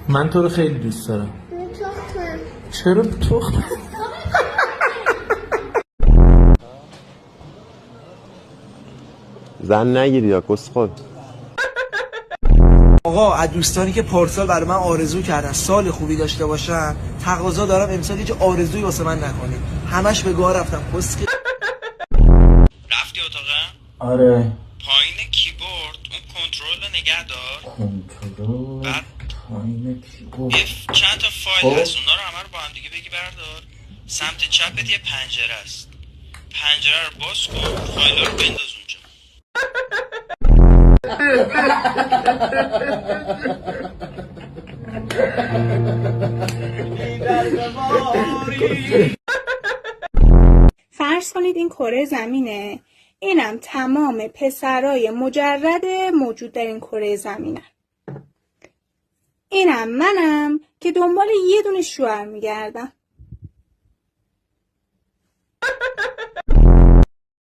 من تو رو خیلی دوست دارم. تخمم. چرا تخم؟ زن نگیری یا کسخل. آقا از دوستانی که پارسال برای من آرزو کردن سال خوبی داشته باشن، تقاضا دارم امسال هیچ آرزویی واسه من نکنید. همش به گاه رفتم پسکی. رفتی اتاقم؟ آره. پایین کیبورد اون کنترل رو نگه دار. کنترل بعد پایین کیبورد. یه چند تا فایل هست، اونا رو همه رو با هم دیگه بگی بردار. سمت چپت یه پنجره است، پنجره رو باز کن، فایل رو بنداز اونجا. فرض کنید این کره زمینه، اینم تمام پسرای مجرد موجود در این کره زمینه. اینم منم که دنبال یه دونه شوهر میگردم.